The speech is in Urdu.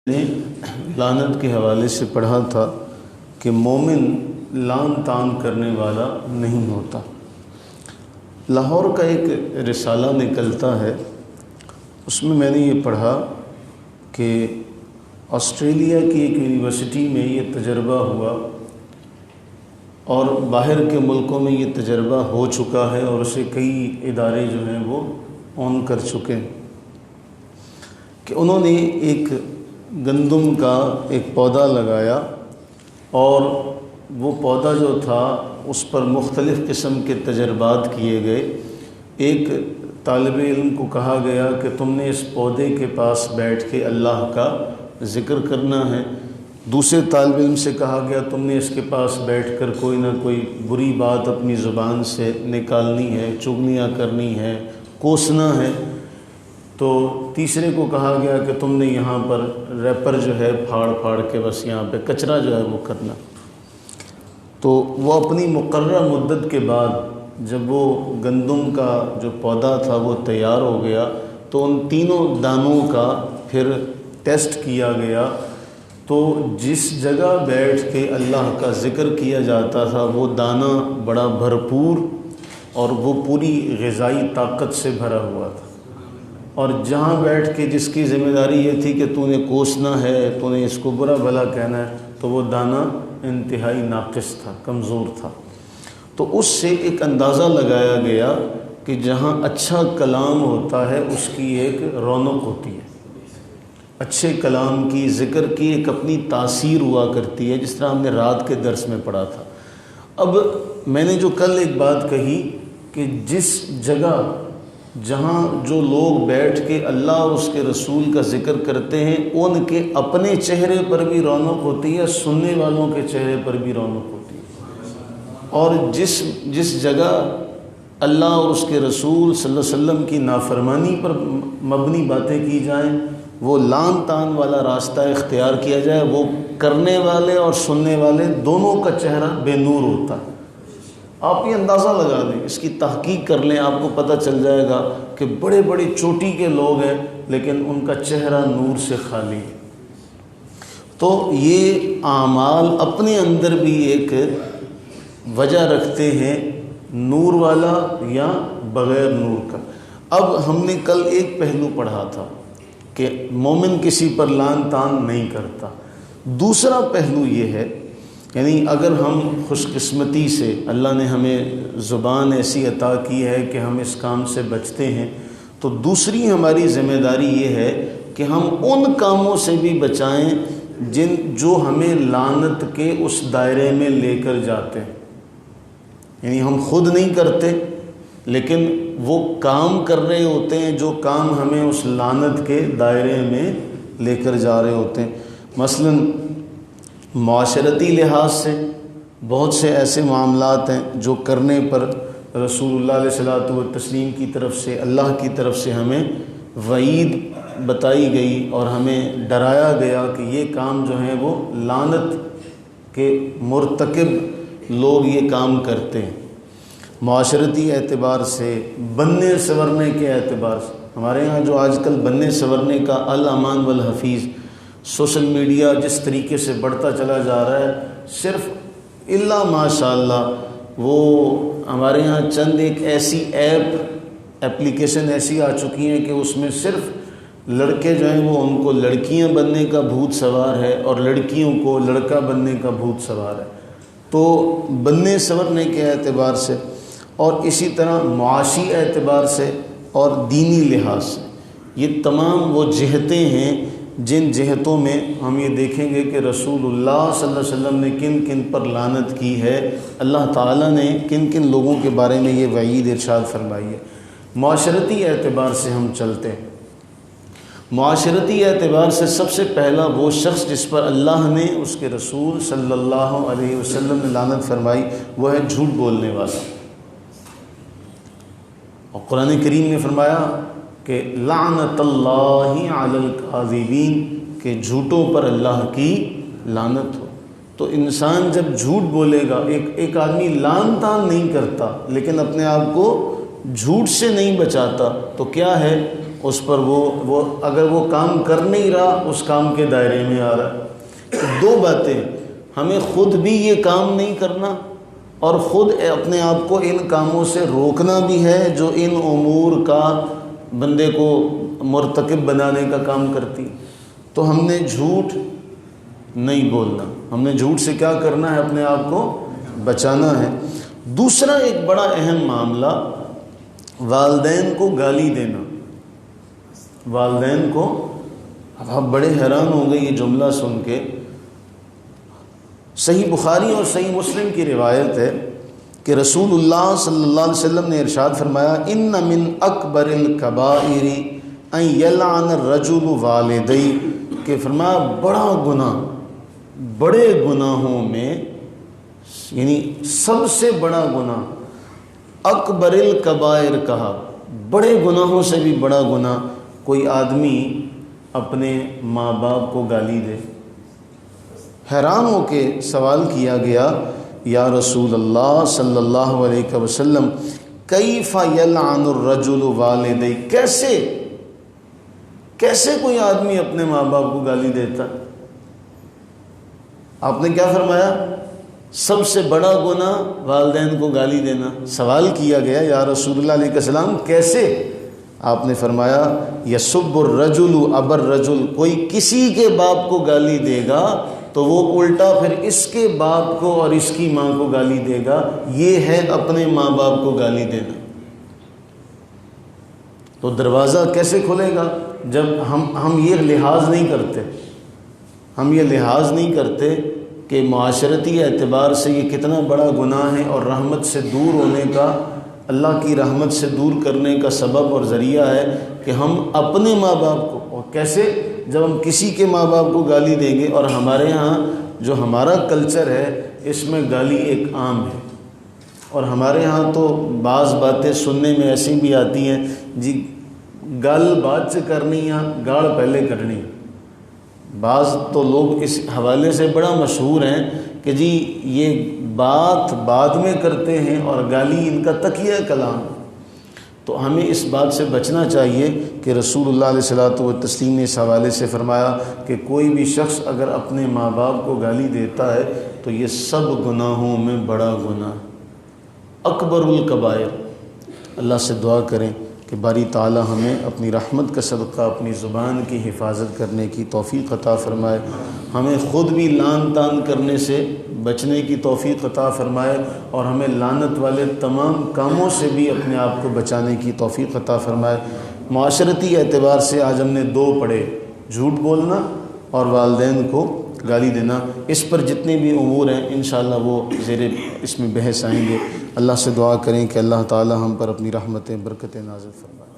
نے لعنت کے حوالے سے پڑھا تھا کہ مومن لعن طعن کرنے والا نہیں ہوتا۔ لاہور کا ایک رسالہ نکلتا ہے، اس میں نے یہ پڑھا کہ آسٹریلیا کی ایک یونیورسٹی میں یہ تجربہ ہوا اور باہر کے ملکوں میں یہ تجربہ ہو چکا ہے اور اسے کئی ادارے جو ہیں وہ آن کر چکے ہیں کہ انہوں نے ایک گندم کا ایک پودا لگایا اور وہ پودا جو تھا اس پر مختلف قسم کے تجربات کیے گئے۔ ایک طالب علم کو کہا گیا کہ تم نے اس پودے کے پاس بیٹھ کے اللہ کا ذکر کرنا ہے، دوسرے طالب علم سے کہا گیا تم نے اس کے پاس بیٹھ کر کوئی نہ کوئی بری بات اپنی زبان سے نکالنی ہے، چغلیاں کرنی ہے، کوسنا ہے، تو تیسرے کو کہا گیا کہ تم نے یہاں پر ریپر جو ہے پھاڑ پھاڑ کے بس یہاں پہ کچرا جو ہے وہ کرنا۔ تو وہ اپنی مقررہ مدت کے بعد جب وہ گندم کا جو پودا تھا وہ تیار ہو گیا تو ان تینوں دانوں کا پھر ٹیسٹ کیا گیا، تو جس جگہ بیٹھ کے اللہ کا ذکر کیا جاتا تھا وہ دانہ بڑا بھرپور اور وہ پوری غذائی طاقت سے بھرا ہوا تھا، اور جہاں بیٹھ کے جس کی ذمہ داری یہ تھی کہ تو نے کوسنا ہے، تو نے اس کو برا بھلا کہنا ہے، تو وہ دانہ انتہائی ناقص تھا، کمزور تھا۔ تو اس سے ایک اندازہ لگایا گیا کہ جہاں اچھا کلام ہوتا ہے اس کی ایک رونق ہوتی ہے، اچھے کلام کی، ذکر کی ایک اپنی تاثیر ہوا کرتی ہے، جس طرح ہم نے رات کے درس میں پڑھا تھا۔ اب میں نے جو کل ایک بات کہی کہ جس جگہ جہاں جو لوگ بیٹھ کے اللہ اور اس کے رسول کا ذکر کرتے ہیں ان کے اپنے چہرے پر بھی رونق ہوتی ہے، سننے والوں کے چہرے پر بھی رونق ہوتی ہے، اور جس جگہ اللہ اور اس کے رسول صلی اللہ علیہ وسلم کی نافرمانی پر مبنی باتیں کی جائیں، وہ لعن طعن والا راستہ اختیار کیا جائے، وہ کرنے والے اور سننے والے دونوں کا چہرہ بے نور ہوتا ہے۔ آپ یہ اندازہ لگا لیں، اس کی تحقیق کر لیں، آپ کو پتہ چل جائے گا کہ بڑے بڑے چوٹی کے لوگ ہیں لیکن ان کا چہرہ نور سے خالی ہے۔ تو یہ اعمال اپنے اندر بھی ایک وجہ رکھتے ہیں، نور والا یا بغیر نور کا۔ اب ہم نے کل ایک پہلو پڑھا تھا کہ مومن کسی پر لعن طعن نہیں کرتا۔ دوسرا پہلو یہ ہے، یعنی اگر ہم خوش قسمتی سے اللہ نے ہمیں زبان ایسی عطا کی ہے کہ ہم اس کام سے بچتے ہیں، تو دوسری ہماری ذمہ داری یہ ہے کہ ہم ان کاموں سے بھی بچائیں جو ہمیں لعنت کے اس دائرے میں لے کر جاتے ہیں۔ یعنی ہم خود نہیں کرتے لیکن وہ کام کر رہے ہوتے ہیں جو کام ہمیں اس لعنت کے دائرے میں لے کر جا رہے ہوتے ہیں۔ مثلاً معاشرتی لحاظ سے بہت سے ایسے معاملات ہیں جو کرنے پر رسول اللہ علیہ الصلوۃ والتسلیم کی طرف سے، اللہ کی طرف سے ہمیں وعید بتائی گئی اور ہمیں ڈرایا گیا کہ یہ کام جو ہیں وہ لعنت کے مرتکب لوگ یہ کام کرتے ہیں۔ معاشرتی اعتبار سے، بننے سنورنے کے اعتبار سے، ہمارے ہاں جو آج کل بننے سنورنے کا الامان والحفیظ سوشل میڈیا جس طریقے سے بڑھتا چلا جا رہا ہے، صرف الا ماشاء اللہ وہ ہمارے ہاں چند ایک ایسی اپلیکیشن ایسی آ چکی ہیں کہ اس میں صرف لڑکے جو ہیں وہ ان کو لڑکیاں بننے کا بھوت سوار ہے اور لڑکیوں کو لڑکا بننے کا بھوت سوار ہے۔ تو بننے سنورنے کے اعتبار سے اور اسی طرح معاشی اعتبار سے اور دینی لحاظ سے، یہ تمام وہ جہتیں ہیں جن جہتوں میں ہم یہ دیکھیں گے کہ رسول اللہ صلی اللہ علیہ وسلم نے کن کن پر لعنت کی ہے، اللہ تعالیٰ نے کن کن لوگوں کے بارے میں یہ وعید ارشاد فرمائی ہے۔ معاشرتی اعتبار سے ہم چلتے ہیں، معاشرتی اعتبار سے سب سے پہلا وہ شخص جس پر اللہ نے، اس کے رسول صلی اللہ علیہ وسلم نے لعنت فرمائی وہ ہے جھوٹ بولنے والا۔ اور قرآن کریم نے فرمایا کہ لعنت اللہ علی الکاذبین، کہ جھوٹوں پر اللہ کی لعنت ہو۔ تو انسان جب جھوٹ بولے گا، ایک آدمی لعن طعن نہیں کرتا لیکن اپنے آپ کو جھوٹ سے نہیں بچاتا، تو کیا ہے اس پر وہ اگر وہ کام کر نہیں رہا اس کام کے دائرے میں آ رہا ہے۔ تو دو باتیں، ہمیں خود بھی یہ کام نہیں کرنا اور خود اپنے آپ کو ان کاموں سے روکنا بھی ہے جو ان امور کا بندے کو مرتکب بنانے کا کام کرتی۔ تو ہم نے جھوٹ نہیں بولنا، ہم نے جھوٹ سے کیا کرنا ہے؟ اپنے آپ کو بچانا ہے۔ دوسرا ایک بڑا اہم معاملہ، والدین کو گالی دینا۔ والدین کو، اب آپ بڑے حیران ہوں گے یہ جملہ سن کے، صحیح بخاری اور صحیح مسلم کی روایت ہے کہ رسول اللہ صلی اللہ علیہ وسلم نے ارشاد فرمایا، ان من اکبر الکبائر ان یلعن الرجل والدی، کہ فرمایا بڑا گناہ، بڑے گناہوں میں یعنی سب سے بڑا گناہ، اکبر الکبائر کہا، بڑے گناہوں سے بھی بڑا گناہ، کوئی آدمی اپنے ماں باپ کو گالی دے۔ حیران ہو کے سوال کیا گیا، یا رسول اللہ صلی اللہ علیہ وسلم کیف یلعن الرجل والدی، کیسے کوئی آدمی اپنے ماں باپ کو گالی دیتا؟ آپ نے کیا فرمایا؟ سب سے بڑا گناہ والدین کو گالی دینا۔ سوال کیا گیا، یا رسول اللہ علیہ السلام کیسے؟ آپ نے فرمایا، یسب الرجل ابا الرجل، کوئی کسی کے باپ کو گالی دے گا تو وہ الٹا پھر اس کے باپ کو اور اس کی ماں کو گالی دے گا۔ یہ ہے اپنے ماں باپ کو گالی دینا۔ تو دروازہ کیسے کھلے گا جب ہم یہ لحاظ نہیں کرتے، ہم یہ لحاظ نہیں کرتے کہ معاشرتی اعتبار سے یہ کتنا بڑا گناہ ہے اور رحمت سے دور ہونے کا، اللہ کی رحمت سے دور کرنے کا سبب اور ذریعہ ہے کہ ہم اپنے ماں باپ کو، اور کیسے؟ جب ہم کسی کے ماں باپ کو گالی دیں گے، اور ہمارے ہاں جو ہمارا کلچر ہے اس میں گالی ایک عام ہے، اور ہمارے ہاں تو بعض باتیں سننے میں ایسی بھی آتی ہیں، جی گل بعد سے کرنی ہے، گاڑ پہلے کرنی ہے۔ بعض تو لوگ اس حوالے سے بڑا مشہور ہیں کہ جی یہ بات بعد میں کرتے ہیں اور گالی ان کا تکیہ کلام۔ تو ہمیں اس بات سے بچنا چاہیے کہ رسول اللہ علیہ الصلوۃ والتسلیم نے اس حوالے سے فرمایا کہ کوئی بھی شخص اگر اپنے ماں باپ کو گالی دیتا ہے تو یہ سب گناہوں میں بڑا گناہ، اکبر الکبائر۔ اللہ سے دعا کریں کہ باری تعالی ہمیں اپنی رحمت کا صدقہ اپنی زبان کی حفاظت کرنے کی توفیق عطا فرمائے، ہمیں خود بھی لعن طعن کرنے سے بچنے کی توفیق عطا فرمائے، اور ہمیں لعنت والے تمام کاموں سے بھی اپنے آپ کو بچانے کی توفیق عطا فرمائے۔ معاشرتی اعتبار سے آج ہم نے دو پڑھے، جھوٹ بولنا اور والدین کو گالی دینا۔ اس پر جتنے بھی امور ہیں انشاءاللہ وہ زیر اس میں بحث آئیں گے۔ اللہ سے دعا کریں کہ اللہ تعالی ہم پر اپنی رحمتیں برکتیں نازل فرمائے۔